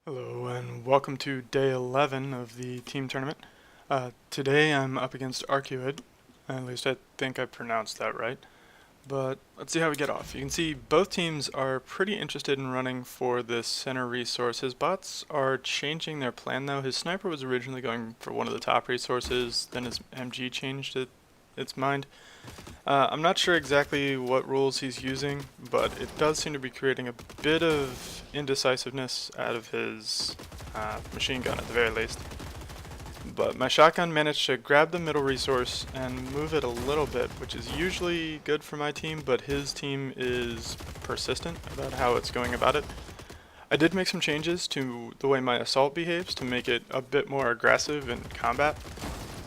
Hello and welcome to day 11 of the team tournament. Today I'm up against Arcuid, at least I think I pronounced that right, but let's see how we get off. You can see both teams are pretty interested in running for this center resource. His bots are changing their plan though. His sniper was originally going for one of the top resources, then his MG changed its mind. I'm not sure exactly what rules he's using, but it does seem to be creating a bit of indecisiveness out of his machine gun at the very least. But my shotgun managed to grab the middle resource and move it a little bit, which is usually good for my team, but his team is persistent about how it's going about it. I did make some changes to the way my assault behaves to make it a bit more aggressive in combat,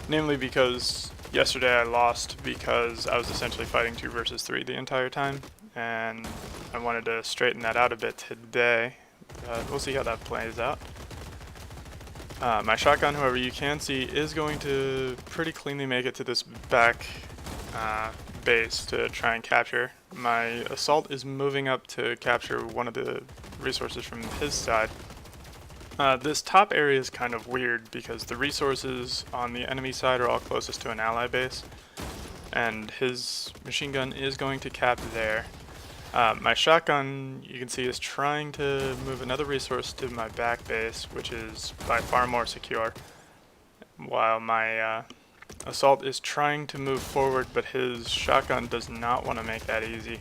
namely because yesterday I lost because I was essentially fighting 2 versus 3 the entire time, and I wanted to straighten that out a bit today. We'll see how that plays out. My shotgun, however, you can see is going to pretty cleanly make it to this back base to try and capture. My assault is moving up to capture one of the resources from his side. This top area is kind of weird because the resources on the enemy side are all closest to an ally base, and his machine gun is going to cap there. My shotgun, you can see, is trying to move another resource to my back base, which is by far more secure, while my assault is trying to move forward, but his shotgun does not want to make that easy.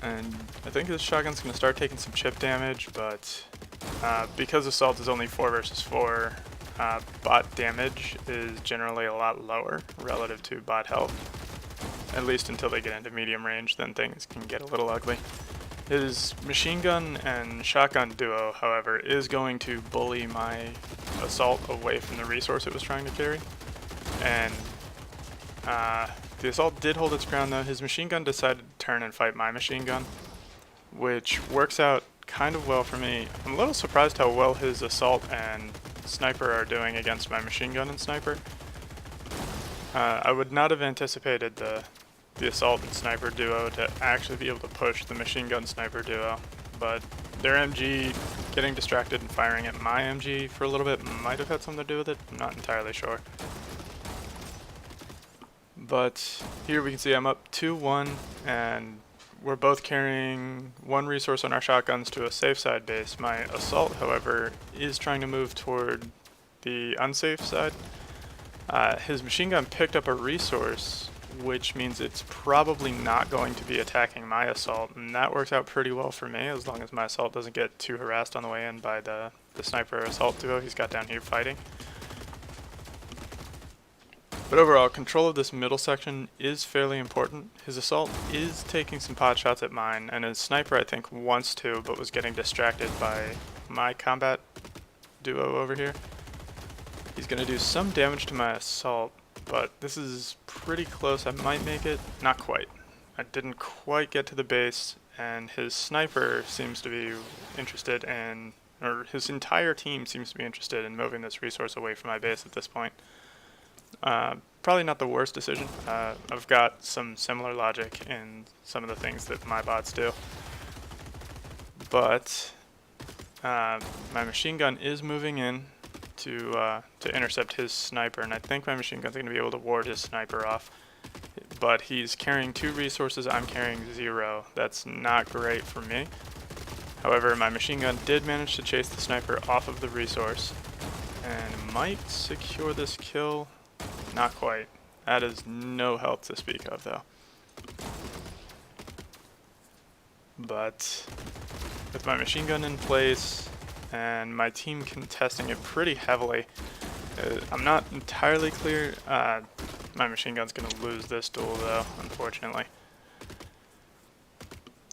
And I think this shotgun's going to start taking some chip damage, but because assault is only 4 versus 4, bot damage is generally a lot lower relative to bot health. At least until they get into medium range, then things can get a little ugly. His machine gun and shotgun duo, however, is going to bully my assault away from the resource it was trying to carry. And the assault did hold its ground though. His machine gun decided to turn and fight my machine gun, which works out kind of well for me. I'm a little surprised how well his assault and sniper are doing against my machine gun and sniper. I would not have anticipated the assault and sniper duo to actually be able to push the machine gun sniper duo, but their MG getting distracted and firing at my MG for a little bit might have had something to do with it. I'm not entirely sure. But here we can see I'm up 2-1, and we're both carrying one resource on our shotguns to a safe side base. My assault, however, is trying to move toward the unsafe side. His machine gun picked up a resource, which means it's probably not going to be attacking my assault, and that works out pretty well for me as long as my assault doesn't get too harassed on the way in by the sniper assault duo he's got down here fighting. But overall, control of this middle section is fairly important. His assault is taking some pot shots at mine, and his sniper I think wants to, but was getting distracted by my combat duo over here. He's going to do some damage to my assault, but this is pretty close. I might make it. Not quite. I didn't quite get to the base, and his sniper seems to be interested in, or his entire team seems to be interested in moving this resource away from my base at this point. Probably not the worst decision. I've got some similar logic in some of the things that my bots do. But my machine gun is moving in to intercept his sniper, and I think my machine gun's going to be able to ward his sniper off. But he's carrying 2 resources, I'm carrying 0. That's not great for me. However, my machine gun did manage to chase the sniper off of the resource, and might secure this kill. Not quite. That is no health to speak of though. But with my machine gun in place and my team contesting it pretty heavily, I'm not entirely clear. My machine gun's going to lose this duel though, unfortunately.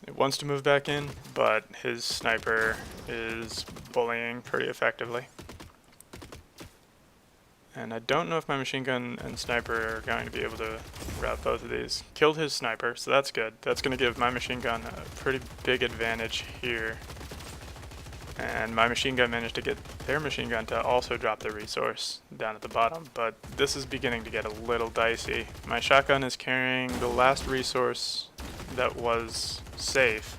It wants to move back in, but his sniper is bullying pretty effectively. And I don't know if my machine gun and sniper are going to be able to route both of these. Killed his sniper, so that's good. That's going to give my machine gun a pretty big advantage here. And my machine gun managed to get their machine gun to also drop the resource down at the bottom, but this is beginning to get a little dicey. My shotgun is carrying the last resource that was safe,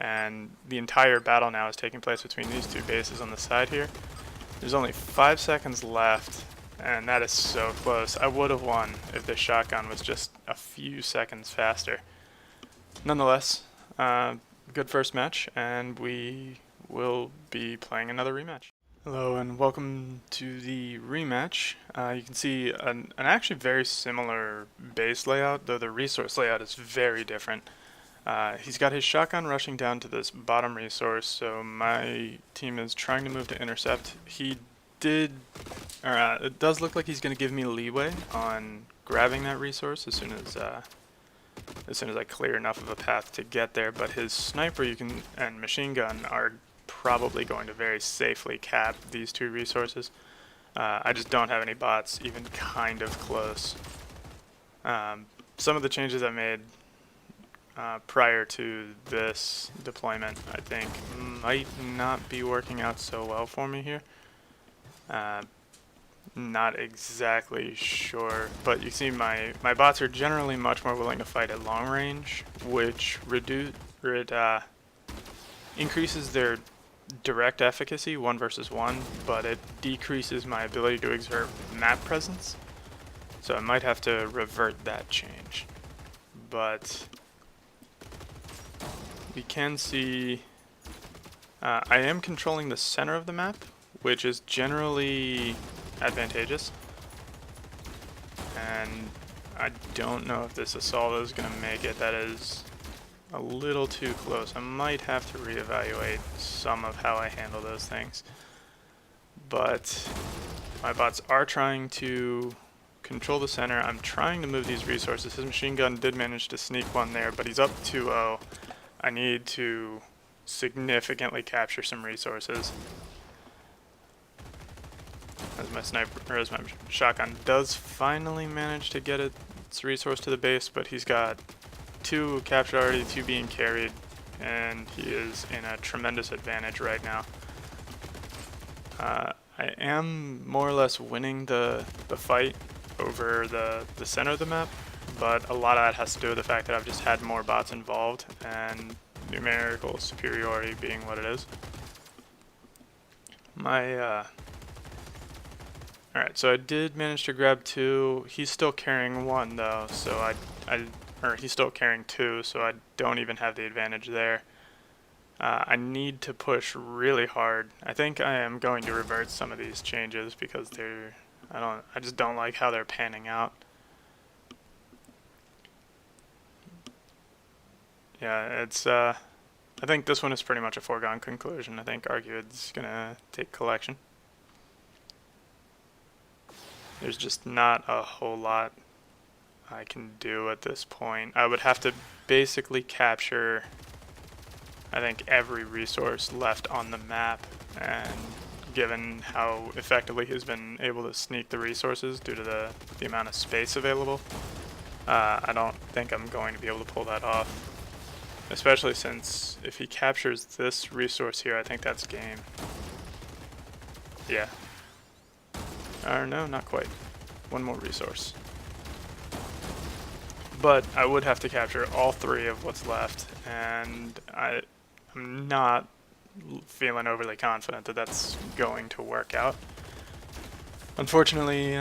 and the entire battle now is taking place between these two bases on the side here. There's only 5 seconds left, and that is so close. I would have won if the shotgun was just a few seconds faster. Nonetheless, good first match, and we will be playing another rematch. Hello and welcome to the rematch. You can see an actually very similar base layout, though the resource layout is very different. He's got his shotgun rushing down to this bottom resource, so my team is trying to move to intercept. It does look like he's going to give me leeway on grabbing that resource as soon as I clear enough of a path to get there, but his sniper and machine gun are probably going to very safely cap these two resources. I just don't have any bots even kind of close. Some of the changes I made prior to this deployment, I think, might not be working out so well for me here. Not exactly sure, but you see my bots are generally much more willing to fight at long range, which increases their direct efficacy 1 versus 1, but it decreases my ability to exert map presence. So I might have to revert that change. But we can see I am controlling the center of the map, which is generally advantageous. And I don't know if this assault is going to make it. That is a little too close. I might have to reevaluate some of how I handle those things. But my bots are trying to control the center. I'm trying to move these resources. His machine gun did manage to sneak one there, but he's up 2-0. I need to significantly capture some resources. As my shotgun does finally manage to get its resource to the base, but he's got 2 captured already, 2 being carried, and he is in a tremendous advantage right now. I am more or less winning the fight over the center of the map, but a lot of that has to do with the fact that I've just had more bots involved and numerical superiority being what it is. Alright, so I did manage to grab 2. He's still carrying 1 though, so he's still carrying 2, so I don't even have the advantage there. I need to push really hard. I think I am going to revert some of these changes because I just don't like how they're panning out. Yeah, I think this one is pretty much a foregone conclusion. I think Argued's gonna take collection. There's just not a whole lot I can do at this point. I would have to basically capture, I think, every resource left on the map, and given how effectively he's been able to sneak the resources due to the amount of space available, I don't think I'm going to be able to pull that off. Especially since if he captures this resource here, I think that's game. Yeah. Or no, not quite. 1 more resource. But I would have to capture all 3 of what's left, and I'm not feeling overly confident that that's going to work out. Unfortunately,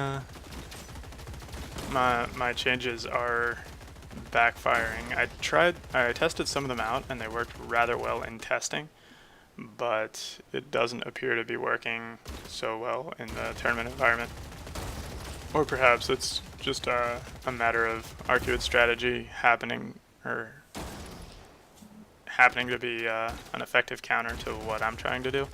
my changes are backfiring. I tested some of them out, and they worked rather well in testing, but it doesn't appear to be working so well in the tournament environment. Or perhaps it's just a matter of Argued's strategy happening to be an effective counter to what I'm trying to do.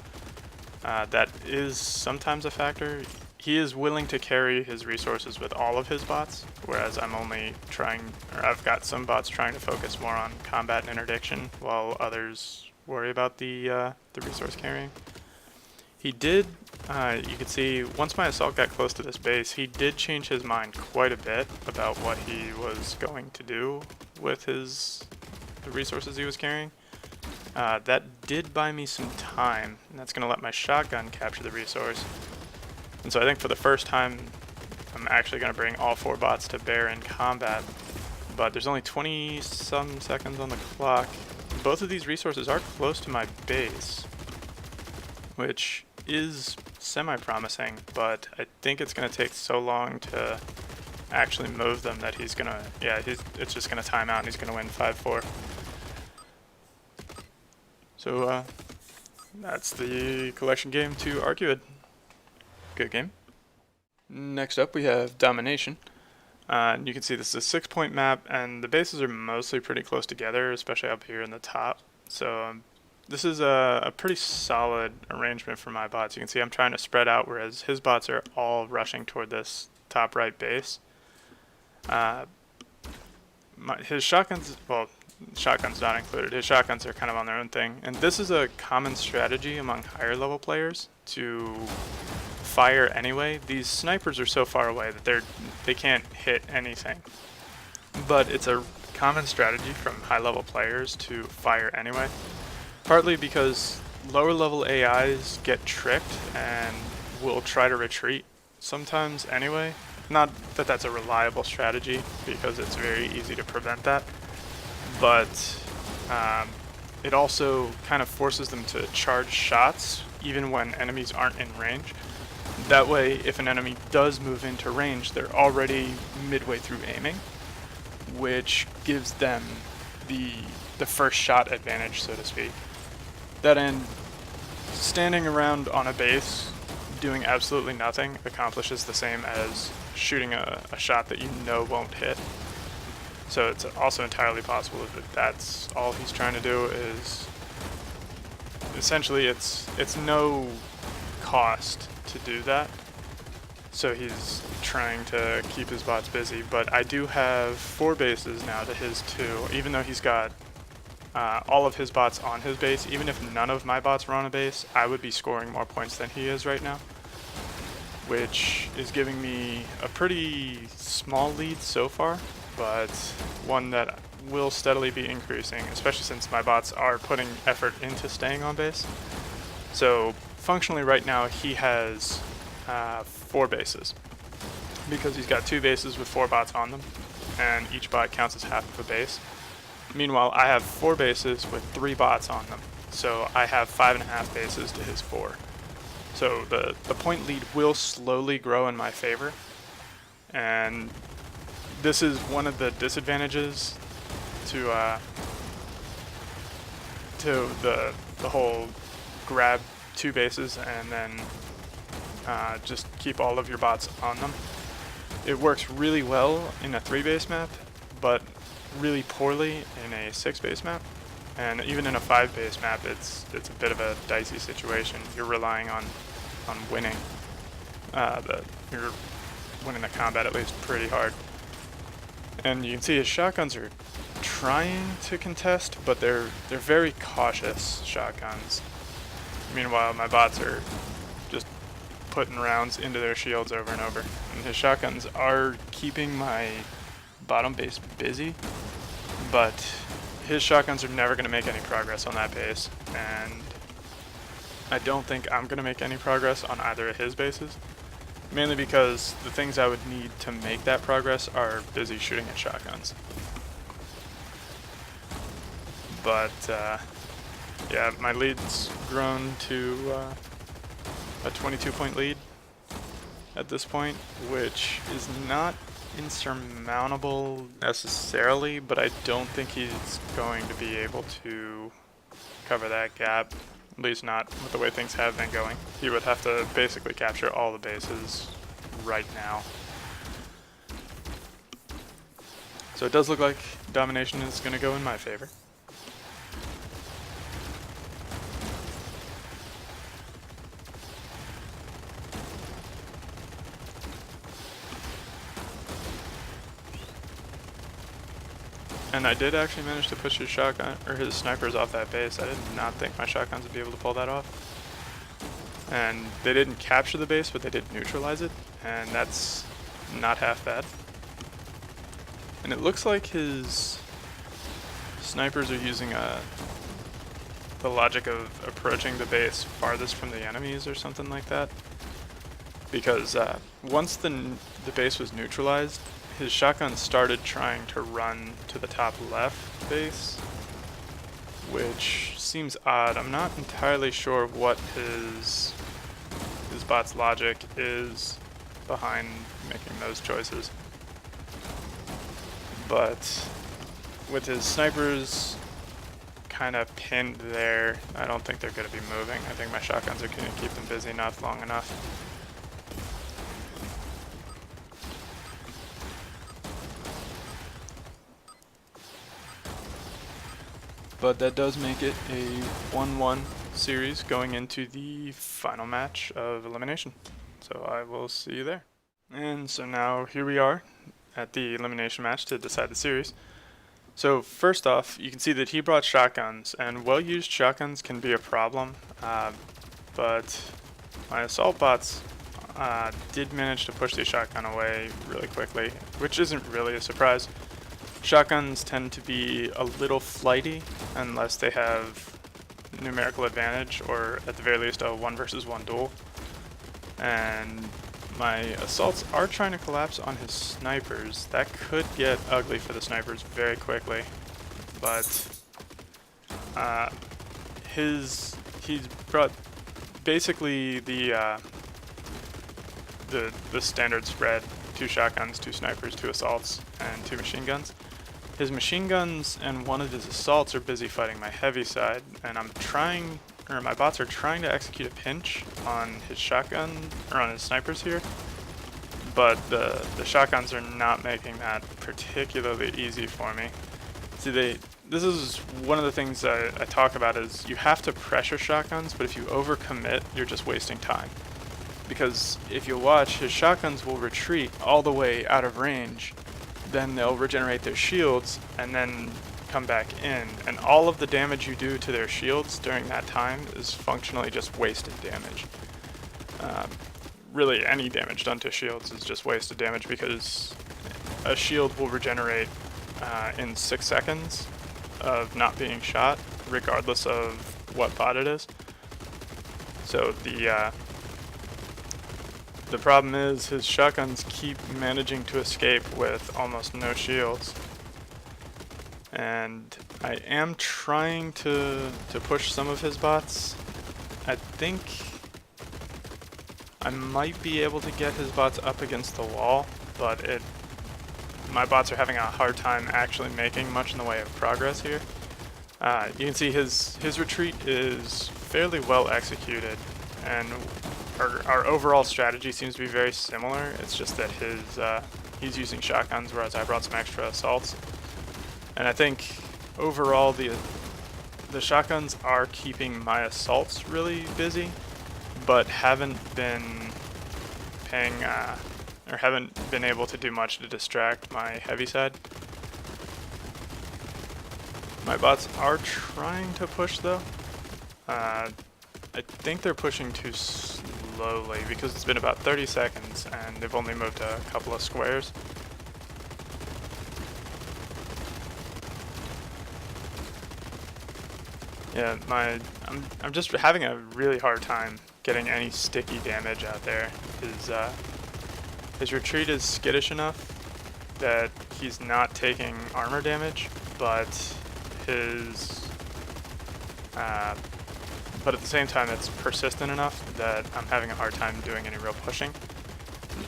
That is sometimes a factor. He is willing to carry his resources with all of his bots, whereas I've got some bots trying to focus more on combat and interdiction, while others worry about the resource carrying. He did, you could see, once my assault got close to this base, he did change his mind quite a bit about what he was going to do with the resources he was carrying. That did buy me some time, and that's going to let my shotgun capture the resource. And so I think for the first time, I'm actually going to bring all 4 bots to bear in combat. But there's only 20-some seconds on the clock, both of these resources are close to my base, which is semi-promising, but I think it's going to take so long to actually move them that he's going to, yeah, it's just going to time out and he's going to win 5-4. So that's the collection game to Arcuid. Good game. Next up we have Domination. You can see this is a 6-point map, and the bases are mostly pretty close together, especially up here in the top. So this is a pretty solid arrangement for my bots. You can see I'm trying to spread out, whereas his bots are all rushing toward this top right base. His shotguns, well, shotguns not included, his shotguns are kind of on their own thing. And this is a common strategy among higher level players to fire anyway. These snipers are so far away that they can't hit anything. But it's a common strategy from high level players to fire anyway. Partly because lower level AIs get tricked and will try to retreat sometimes anyway. Not that that's a reliable strategy, because it's very easy to prevent that, but it also kind of forces them to charge shots even when enemies aren't in range. That way, if an enemy does move into range, they're already midway through aiming, which gives them the first shot advantage, so to speak. That end, standing around on a base doing absolutely nothing accomplishes the same as shooting a shot that you know won't hit. So it's also entirely possible that that's all he's trying to do. Is essentially it's no cost to do that. So he's trying to keep his bots busy, but I do have 4 bases now to his 2, even though he's got all of his bots on his base. Even if none of my bots were on a base, I would be scoring more points than he is right now, which is giving me a pretty small lead so far, but one that will steadily be increasing, especially since my bots are putting effort into staying on base. So functionally right now he has 4 bases, because he's got 2 bases with 4 bots on them, and each bot counts as half of a base. Meanwhile, I have 4 bases with 3 bots on them, so I have 5.5 bases to his 4. So the point lead will slowly grow in my favor, and this is one of the disadvantages to the whole grab 2 bases and then just keep all of your bots on them. It works really well in a 3-base map, but really poorly in a 6-base map, and even in a 5-base map it's a bit of a dicey situation. You're relying on winning you're winning the combat at least pretty hard. And you can see his shotguns are trying to contest, but they're very cautious shotguns. Meanwhile, my bots are just putting rounds into their shields over and over, and his shotguns are keeping my bottom base busy, but his shotguns are never going to make any progress on that base, and I don't think I'm going to make any progress on either of his bases, mainly because the things I would need to make that progress are busy shooting at shotguns. But yeah, my lead's grown to a 22-point lead at this point, which is not insurmountable necessarily, but I don't think he's going to be able to cover that gap, at least not with the way things have been going. He would have to basically capture all the bases right now. So it does look like domination is going to go in my favor. And I did actually manage to push his shotgun or his snipers off that base. I did not think my shotguns would be able to pull that off. And they didn't capture the base, but they did neutralize it, and that's not half bad. And it looks like his snipers are using the logic of approaching the base farthest from the enemies or something like that. Because once the base was neutralized, his shotgun started trying to run to the top left base, which seems odd. I'm not entirely sure what his bot's logic is behind making those choices. But with his snipers kind of pinned there, I don't think they're going to be moving. I think my shotguns are going to keep them busy not long enough. But that does make it a 1-1 series going into the final match of elimination. So I will see you there. And so now here we are at the elimination match to decide the series. So first off, you can see that he brought shotguns, and well-used shotguns can be a problem, but my assault bots did manage to push the shotgun away really quickly, which isn't really a surprise. Shotguns tend to be a little flighty unless they have numerical advantage, or at the very least a 1 versus 1 duel. And my assaults are trying to collapse on his snipers. That could get ugly for the snipers very quickly, but he's brought basically the standard spread: 2 shotguns, 2 snipers, 2 assaults, and 2 machine guns. His machine guns and one of his assaults are busy fighting my heavy side, and my bots are trying to execute a pinch on his shotgun, or on his snipers here, but the shotguns are not making that particularly easy for me. See, this is one of the things I talk about, is you have to pressure shotguns, but if you overcommit, you're just wasting time. Because if you watch, his shotguns will retreat all the way out of range, then they'll regenerate their shields, and then come back in, and all of the damage you do to their shields during that time is functionally just wasted damage. Really, any damage done to shields is just wasted damage, because a shield will regenerate in 6 seconds of not being shot, regardless of what bot it is. So the problem is his shotguns keep managing to escape with almost no shields. And I am trying to push some of his bots. I think I might be able to get his bots up against the wall, but my bots are having a hard time actually making much in the way of progress here. You can see his retreat is fairly well executed, and our overall strategy seems to be very similar. It's just that he's using shotguns, whereas I brought some extra assaults. And I think overall the shotguns are keeping my assaults really busy, but haven't been able to do much to distract my heavy side. My bots are trying to push though. I think they're pushing too slowly because it's been about 30 seconds and they've only moved a couple of squares. Yeah, I'm just having a really hard time getting any sticky damage out there. His retreat is skittish enough that he's not taking armor damage, but but at the same time it's persistent enough that I'm having a hard time doing any real pushing.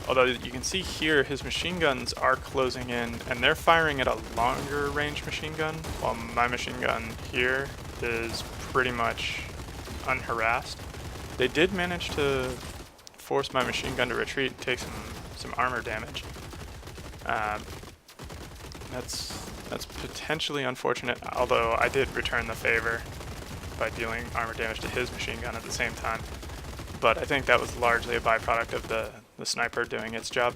Although you can see here his machine guns are closing in and they're firing at a longer range machine gun, while my machine gun here is pretty much unharassed. They did manage to force my machine gun to retreat and take some armor damage. That's potentially unfortunate, although I did return the favor by dealing armor damage to his machine gun at the same time. But I think that was largely a byproduct of the sniper doing its job.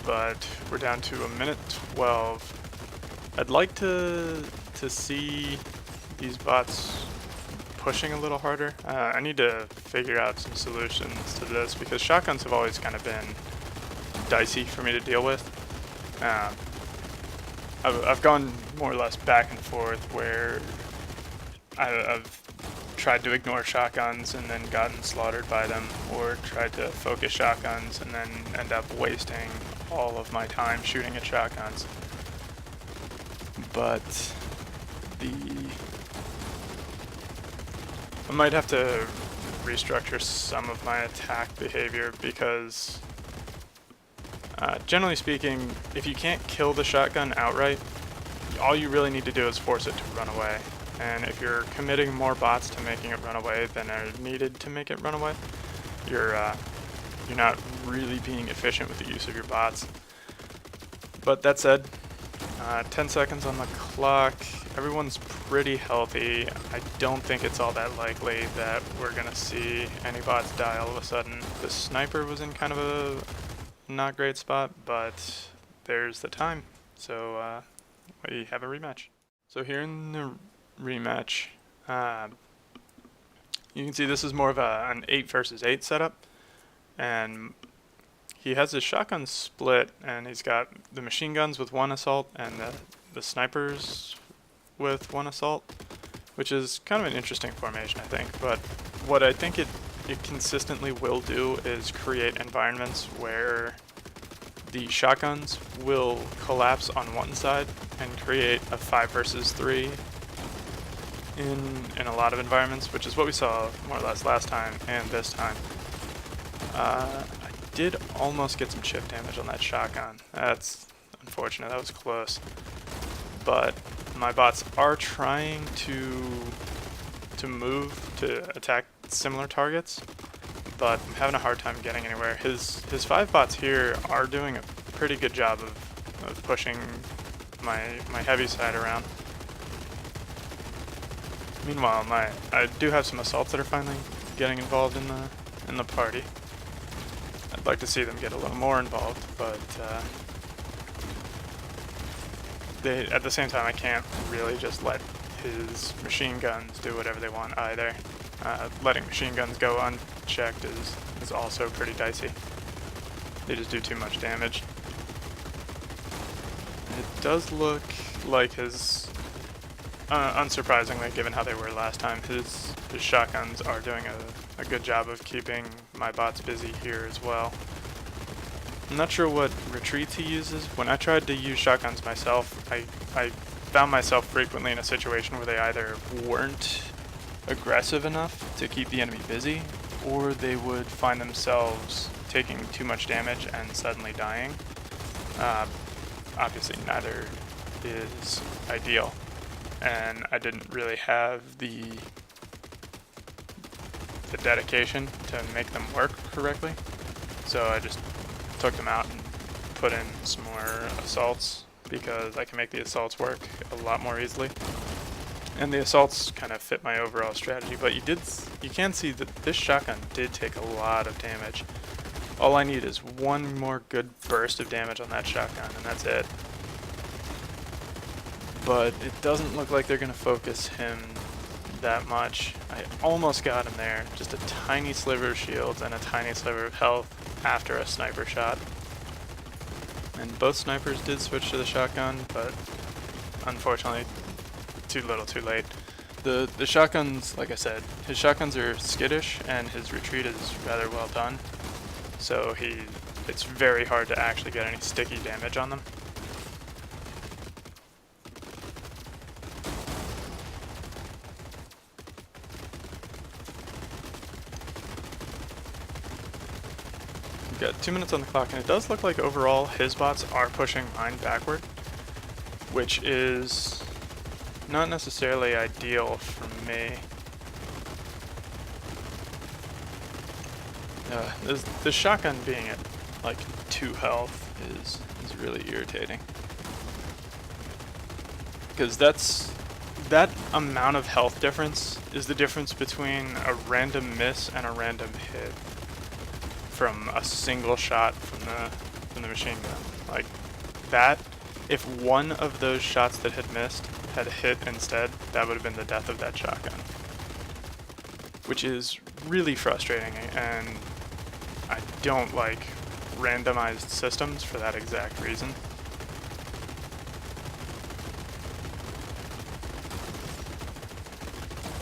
But we're down to 1:12. I'd like to see these bots pushing a little harder. I need to figure out some solutions to this because shotguns have always kind of been dicey for me to deal with. I've gone more or less back and forth where I've tried to ignore shotguns and then gotten slaughtered by them, or tried to focus shotguns and then end up wasting all of my time shooting at shotguns. but I might have to restructure some of my attack behavior because generally speaking, if you can't kill the shotgun outright, all you really need to do is force it to run away. And if you're committing more bots to making it run away than are needed to make it run away, you're not really being efficient with the use of your bots. But that said, 10 seconds on the clock. Everyone's pretty healthy. I don't think it's all that likely that we're gonna see any bots die all of a sudden. The sniper was in kind of a not great spot, but there's the time. So we have a rematch. So here in the rematch, you can see this is more of an 8 versus 8 setup, and he has his shotgun split, and he's got the machine guns with 1 assault and the snipers with 1 assault, which is kind of an interesting formation, I think. But what I think it consistently will do is create environments where the shotguns will collapse on one side and create a 5 versus 3 in a lot of environments, which is what we saw more or less last time and this time. I did almost get some chip damage on that shotgun. That's unfortunate, that was close. But my bots are trying to move to attack similar targets, but I'm having a hard time getting anywhere. His 5 bots here are doing a pretty good job of pushing my heavy side around. Meanwhile, I do have some assaults that are finally getting involved in the party. I'd like to see them get a little more involved, but at the same time, I can't really just let his machine guns do whatever they want either. Letting machine guns go unchecked is also pretty dicey. They just do too much damage. It does look like his, unsurprisingly, given how they were last time, his shotguns are doing a good job of keeping my bots busy here as well. I'm not sure what retreats he uses. When I tried to use shotguns myself, I found myself frequently in a situation where they either weren't aggressive enough to keep the enemy busy, or they would find themselves taking too much damage and suddenly dying. Obviously neither is ideal, and I didn't really have the dedication to make them work correctly, so I just took them out and put in some more assaults because I can make the assaults work a lot more easily. And the assaults kind of fit my overall strategy, but you can see that this shotgun did take a lot of damage. All I need is one more good burst of damage on that shotgun, and that's it. But it doesn't look like they're going to focus him that much. I almost got him there, just a tiny sliver of shields and a tiny sliver of health after a sniper shot. And both snipers did switch to the shotgun, but unfortunately too little too late. The shotguns, like I said, his shotguns are skittish and his retreat is rather well done, so it's very hard to actually get any sticky damage on them. We've got 2 minutes on the clock, and it does look like overall his bots are pushing mine backward, which is not necessarily ideal for me. The shotgun being at like 2 health is really irritating, because that amount of health difference is the difference between a random miss and a random hit from a single shot from the machine gun. Like that, if one of those shots that had missed had hit instead, that would have been the death of that shotgun, which is really frustrating, and I don't like randomized systems for that exact reason.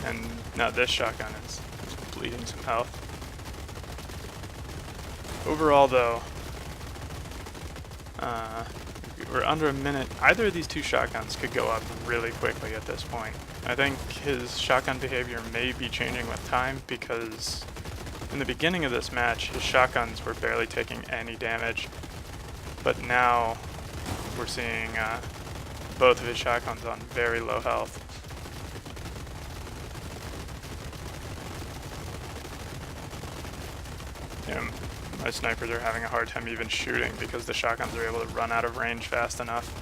And now this shotgun is bleeding some health. Overall though, We're under a minute. Either of these two shotguns could go up really quickly at this point. I think his shotgun behavior may be changing with time, because in the beginning of this match, his shotguns were barely taking any damage. But now we're seeing both of his shotguns on very low health. Yeah, my snipers are having a hard time even shooting because the shotguns are able to run out of range fast enough.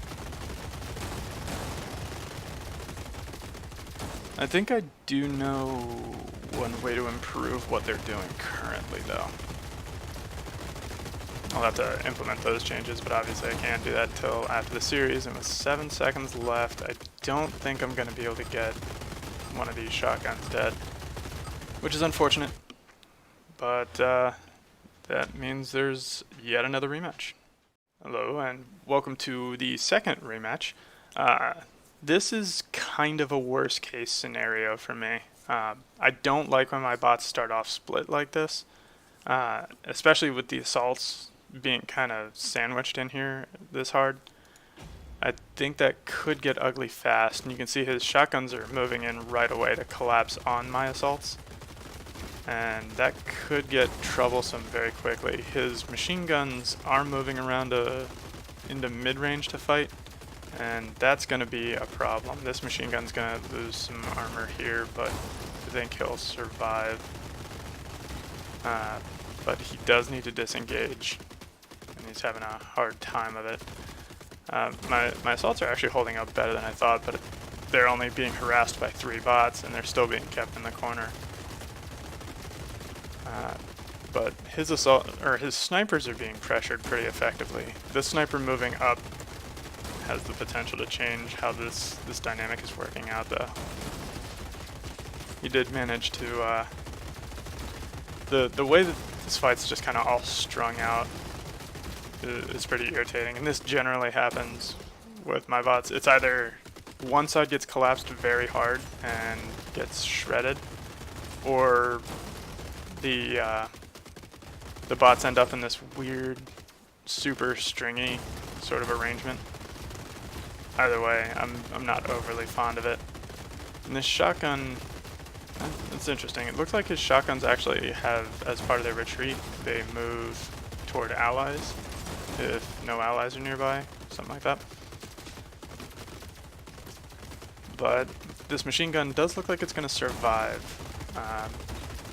I think I do know one way to improve what they're doing currently, though. I'll have to implement those changes, but obviously I can't do that until after the series, and with 7 seconds left, I don't think I'm going to be able to get one of these shotguns dead, which is unfortunate, but that means there's yet another rematch. Hello, and welcome to the second rematch. This is kind of a worst case scenario for me. I don't like when my bots start off split like this, especially with the assaults being kind of sandwiched in here this hard. I think that could get ugly fast, and you can see his shotguns are moving in right away to collapse on my assaults, and that could get troublesome very quickly. His machine guns are moving around into mid-range to fight, and that's going to be a problem. This machine gun's going to lose some armor here, but I think he'll survive. But he does need to disengage, and he's having a hard time of it. My assaults are actually holding up better than I thought, but they're only being harassed by 3 bots, and they're still being kept in the corner. But his snipers are being pressured pretty effectively. This sniper moving up has the potential to change how this dynamic is working out, though. He did manage to the way that this fight's just kind of all strung out is pretty irritating, and this generally happens with my bots. It's either one side gets collapsed very hard and gets shredded, or the bots end up in this weird, super stringy sort of arrangement. Either way, I'm not overly fond of it. And this shotgun, it's interesting. It looks like his shotguns actually have, as part of their retreat, they move toward allies if no allies are nearby, something like that. But this machine gun does look like it's going to survive.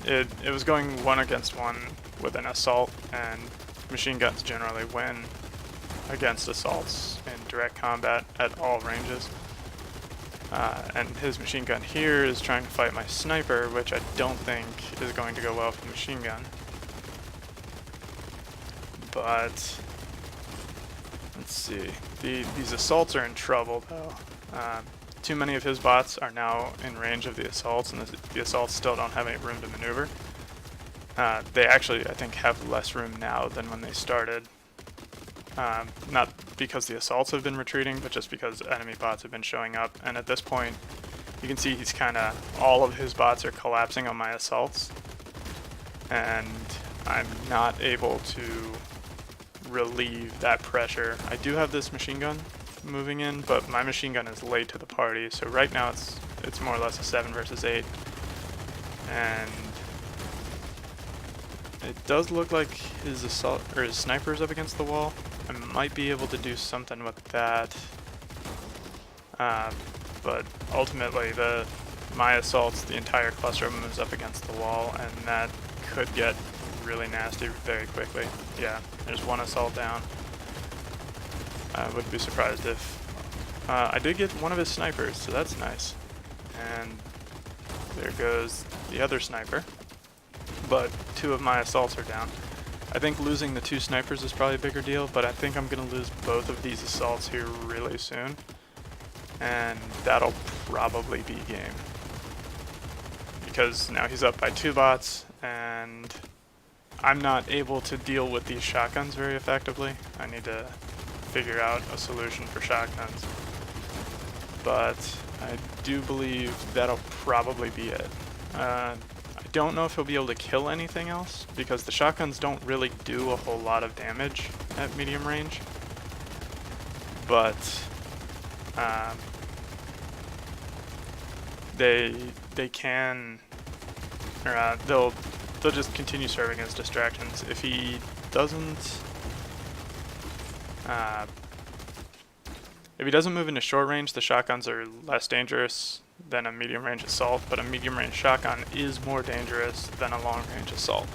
It was going 1 against 1 with an assault, and machine guns generally win against assaults in direct combat at all ranges. And his machine gun here is trying to fight my sniper, which I don't think is going to go well for the machine gun. But let's see. These assaults are in trouble, though. Too many of his bots are now in range of the assaults, and the assaults still don't have any room to maneuver. They actually, I think, have less room now than when they started. Not because the assaults have been retreating, but just because enemy bots have been showing up. And at this point, you can see he's all of his bots are collapsing on my assaults. And I'm not able to relieve that pressure. I do have this machine gun moving in, but my machine gun is late to the party. So right now it's more or less a 7 versus 8. And it does look like his sniper's up against the wall. I might be able to do something with that, but ultimately my assaults, the entire cluster of them is up against the wall, and that could get really nasty very quickly. Yeah, there's 1 assault down. I wouldn't be surprised if I did get one of his snipers, so that's nice. And there goes the other sniper, but 2 of my assaults are down. I think losing the 2 snipers is probably a bigger deal, but I think I'm going to lose both of these assaults here really soon, and that'll probably be game. Because now he's up by 2 bots, and I'm not able to deal with these shotguns very effectively. I need to figure out a solution for shotguns. But I do believe that'll probably be it. I don't know if he'll be able to kill anything else, because the shotguns don't really do a whole lot of damage at medium range. but they can, or they'll just continue serving as distractions. If he doesn't move into short range, the shotguns are less dangerous than a medium range assault, but a medium range shotgun is more dangerous than a long range assault.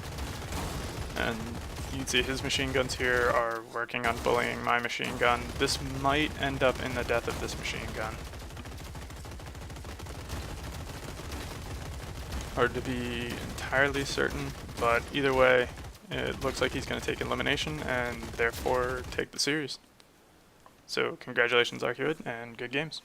And you can see his machine guns here are working on bullying my machine gun. This might end up in the death of this machine gun. Hard to be entirely certain, but either way, it looks like he's going to take elimination and therefore take the series. So congratulations, Arcuid, and good games.